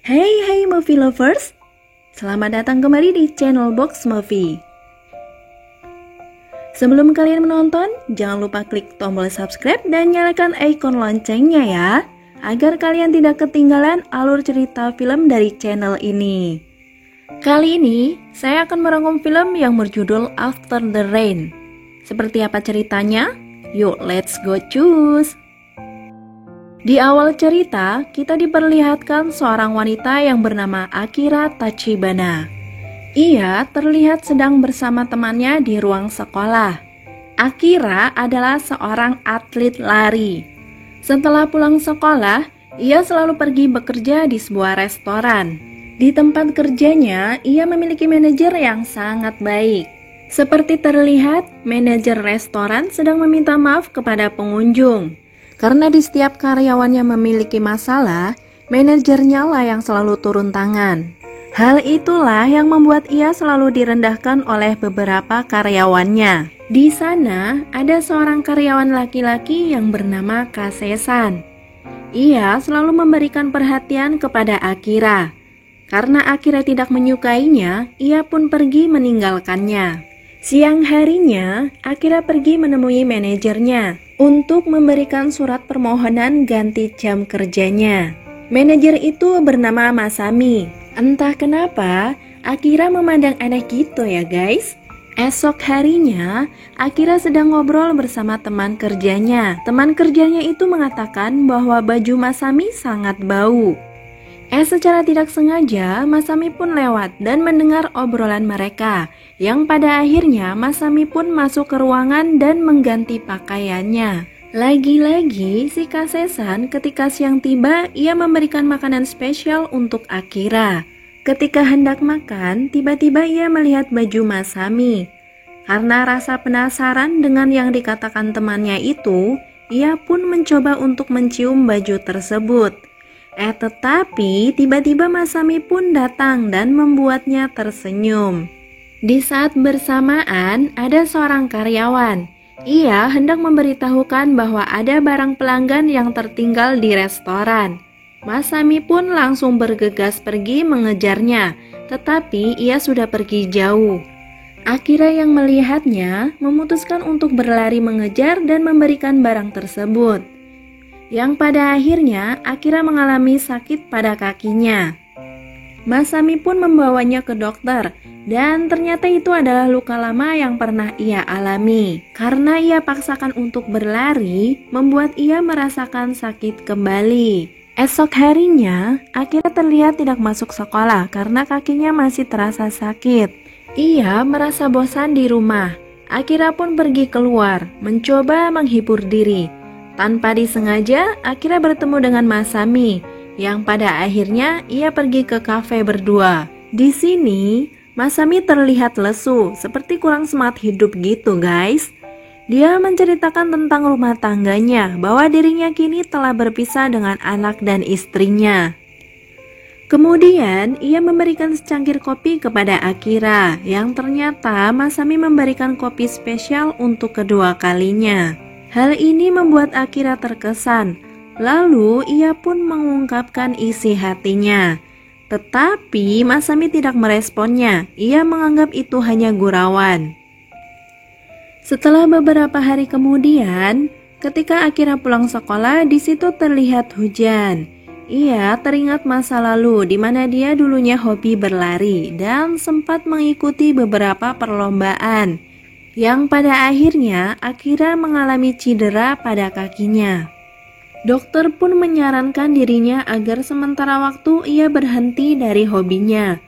Hey movie lovers, selamat datang kembali di channel Box Movie. Sebelum kalian menonton, jangan lupa klik tombol subscribe dan nyalakan ikon loncengnya ya, agar kalian tidak ketinggalan alur cerita film dari channel ini. Kali ini, saya akan merangkum film yang berjudul After the Rain. Seperti apa ceritanya? Yuk, let's go choose! Di awal cerita, kita diperlihatkan seorang wanita yang bernama Akira Tachibana. Ia terlihat sedang bersama temannya di ruang sekolah. Akira adalah seorang atlet lari. Setelah pulang sekolah, ia selalu pergi bekerja di sebuah restoran. Di tempat kerjanya, ia memiliki manajer yang sangat baik. Seperti terlihat, manajer restoran sedang meminta maaf kepada pengunjung. Karena di setiap karyawannya memiliki masalah, manajernya lah yang selalu turun tangan. Hal itulah yang membuat ia selalu direndahkan oleh beberapa karyawannya. Di sana, ada seorang karyawan laki-laki yang bernama Kasesan. Ia selalu memberikan perhatian kepada Akira. Karena Akira tidak menyukainya, ia pun pergi meninggalkannya. Siang harinya, Akira pergi menemui manajernya untuk memberikan surat permohonan ganti jam kerjanya. Manajer itu bernama Masami. Entah kenapa, Akira memandang aneh gitu ya guys. Esok harinya, Akira sedang ngobrol bersama teman kerjanya. Teman kerjanya itu mengatakan bahwa baju Masami sangat bau. Secara tidak sengaja, Masami pun lewat dan mendengar obrolan mereka, yang pada akhirnya Masami pun masuk ke ruangan dan mengganti pakaiannya. Lagi-lagi, si Kasesan ketika siang tiba, ia memberikan makanan spesial untuk Akira. Ketika hendak makan, tiba-tiba ia melihat baju Masami. Karena rasa penasaran dengan yang dikatakan temannya itu, ia pun mencoba untuk mencium baju tersebut. Tetapi tiba-tiba Masami pun datang dan membuatnya tersenyum. Di saat bersamaan ada seorang karyawan. Ia hendak memberitahukan bahwa ada barang pelanggan yang tertinggal di restoran. Masami pun langsung bergegas pergi mengejarnya, tetapi ia sudah pergi jauh. Akira yang melihatnya memutuskan untuk berlari mengejar dan memberikan barang tersebut. Yang pada akhirnya Akira mengalami sakit pada kakinya. Masami pun membawanya ke dokter dan ternyata itu adalah luka lama yang pernah ia alami. Karena ia paksakan untuk berlari, membuat ia merasakan sakit kembali. Esok harinya, Akira terlihat tidak masuk sekolah karena kakinya masih terasa sakit. Ia merasa bosan di rumah. Akira pun pergi keluar, mencoba menghibur diri. Tanpa disengaja, Akira bertemu dengan Masami, yang pada akhirnya ia pergi ke kafe berdua. Di sini, Masami terlihat lesu, seperti kurang semangat hidup gitu guys. Dia menceritakan tentang rumah tangganya, bahwa dirinya kini telah berpisah dengan anak dan istrinya. Kemudian, ia memberikan secangkir kopi kepada Akira, yang ternyata Masami memberikan kopi spesial untuk kedua kalinya. Hal ini membuat Akira terkesan, lalu ia pun mengungkapkan isi hatinya. Tetapi Masami tidak meresponnya, ia menganggap itu hanya gurauan. Setelah beberapa hari kemudian, ketika Akira pulang sekolah, di situ terlihat hujan. Ia teringat masa lalu di mana dia dulunya hobi berlari dan sempat mengikuti beberapa perlombaan. Yang pada akhirnya Akira mengalami cedera pada kakinya. Dokter pun menyarankan dirinya agar sementara waktu ia berhenti dari hobinya.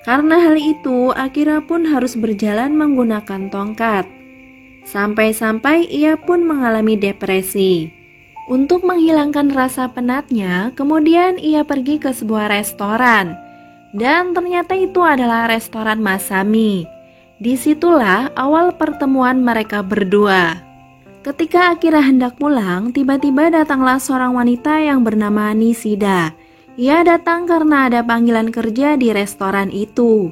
Karena hal itu, Akira pun harus berjalan menggunakan tongkat. Sampai-sampai ia pun mengalami depresi. Untuk menghilangkan rasa penatnya, kemudian ia pergi ke sebuah restoran. Dan ternyata itu adalah restoran Masami. Disitulah awal pertemuan mereka berdua. Ketika Akira hendak pulang, tiba-tiba datanglah seorang wanita yang bernama Nishida. Ia datang karena ada panggilan kerja di restoran itu.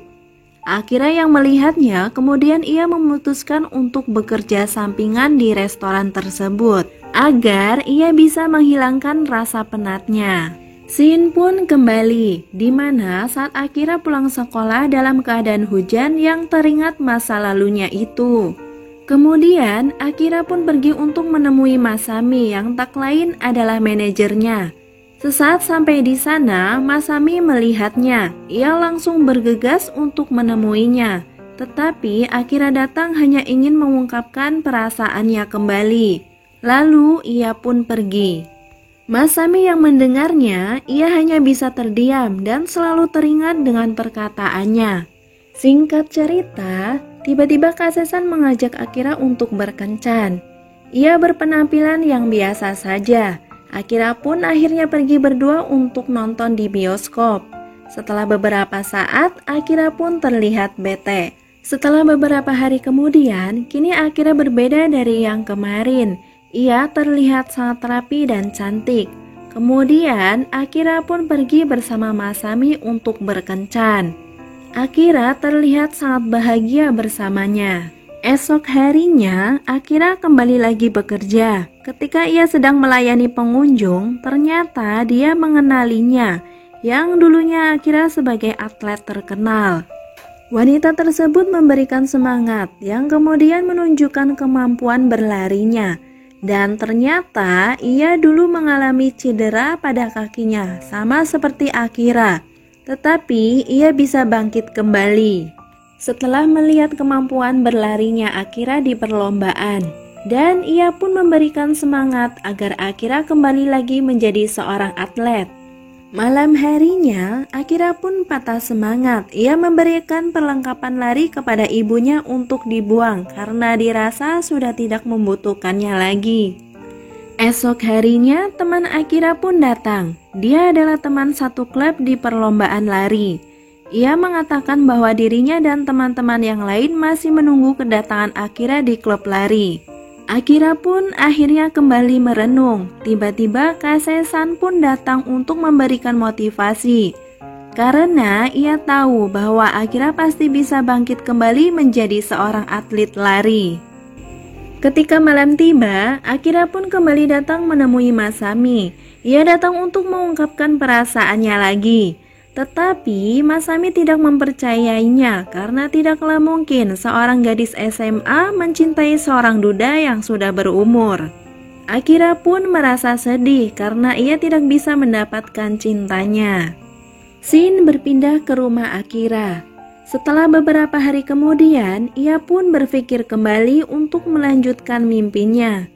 Akira yang melihatnya, kemudian ia memutuskan untuk bekerja sampingan di restoran tersebut agar ia bisa menghilangkan rasa penatnya. Scene pun kembali, di mana saat Akira pulang sekolah dalam keadaan hujan yang teringat masa lalunya itu. Kemudian Akira pun pergi untuk menemui Masami yang tak lain adalah manajernya. Sesaat sampai di sana, Masami melihatnya. Ia langsung bergegas untuk menemuinya. Tetapi Akira datang hanya ingin mengungkapkan perasaannya kembali. Lalu ia pun pergi. Masami yang mendengarnya, ia hanya bisa terdiam dan selalu teringat dengan perkataannya. Singkat cerita, tiba-tiba Kase-san mengajak Akira untuk berkencan. Ia berpenampilan yang biasa saja. Akira pun akhirnya pergi berdua untuk nonton di bioskop. Setelah beberapa saat, Akira pun terlihat bete. Setelah beberapa hari kemudian, kini Akira berbeda dari yang kemarin. Ia terlihat sangat rapi dan cantik. Kemudian Akira pun pergi bersama Masami untuk berkencan. Akira terlihat sangat bahagia bersamanya. Esok harinya Akira kembali lagi bekerja. Ketika ia sedang melayani pengunjung, ternyata dia mengenalinya, yang dulunya Akira sebagai atlet terkenal. Wanita tersebut memberikan semangat, yang kemudian menunjukkan kemampuan berlarinya. Dan ternyata ia dulu mengalami cedera pada kakinya, sama seperti Akira. Tetapi ia bisa bangkit kembali setelah melihat kemampuan berlarinya Akira di perlombaan. Dan ia pun memberikan semangat agar Akira kembali lagi menjadi seorang atlet. Malam harinya, Akira pun patah semangat. Ia memberikan perlengkapan lari kepada ibunya untuk dibuang karena dirasa sudah tidak membutuhkannya lagi. Esok harinya, teman Akira pun datang. Dia adalah teman satu klub di perlombaan lari. Ia mengatakan bahwa dirinya dan teman-teman yang lain masih menunggu kedatangan Akira di klub lari. Akira pun akhirnya kembali merenung. Tiba-tiba Kase-san pun datang untuk memberikan motivasi. Karena ia tahu bahwa Akira pasti bisa bangkit kembali menjadi seorang atlet lari. Ketika malam tiba, Akira pun kembali datang menemui Masami. Ia datang untuk mengungkapkan perasaannya lagi. Tetapi Masami tidak mempercayainya karena tidaklah mungkin seorang gadis SMA mencintai seorang duda yang sudah berumur. Akira pun merasa sedih karena ia tidak bisa mendapatkan cintanya. Scene berpindah ke rumah Akira. Setelah beberapa hari kemudian, ia pun berpikir kembali untuk melanjutkan mimpinya.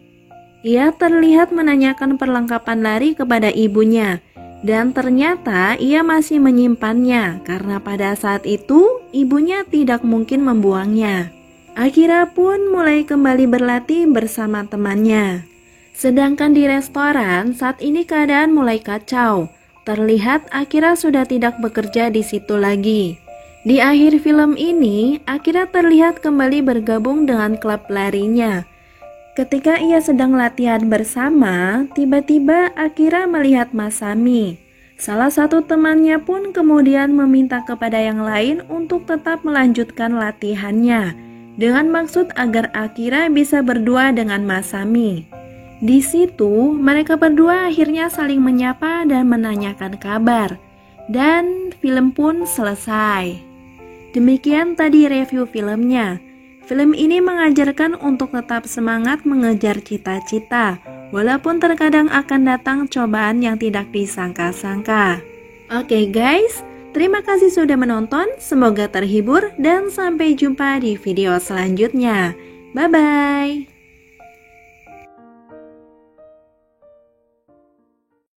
Ia terlihat menanyakan perlengkapan lari kepada ibunya. Dan ternyata ia masih menyimpannya karena pada saat itu ibunya tidak mungkin membuangnya. Akira pun mulai kembali berlatih bersama temannya. Sedangkan di restoran saat ini keadaan mulai kacau. Terlihat Akira sudah tidak bekerja di situ lagi. Di akhir film ini, Akira terlihat kembali bergabung dengan klub larinya. Ketika ia sedang latihan bersama, tiba-tiba Akira melihat Masami. Salah satu temannya pun kemudian meminta kepada yang lain untuk tetap melanjutkan latihannya, dengan maksud agar Akira bisa berdua dengan Masami. Di situ, mereka berdua akhirnya saling menyapa dan menanyakan kabar. Dan film pun selesai. Demikian tadi review filmnya. Film ini mengajarkan untuk tetap semangat mengejar cita-cita, walaupun terkadang akan datang cobaan yang tidak disangka-sangka. Oke guys, terima kasih sudah menonton, semoga terhibur dan sampai jumpa di video selanjutnya. Bye-bye.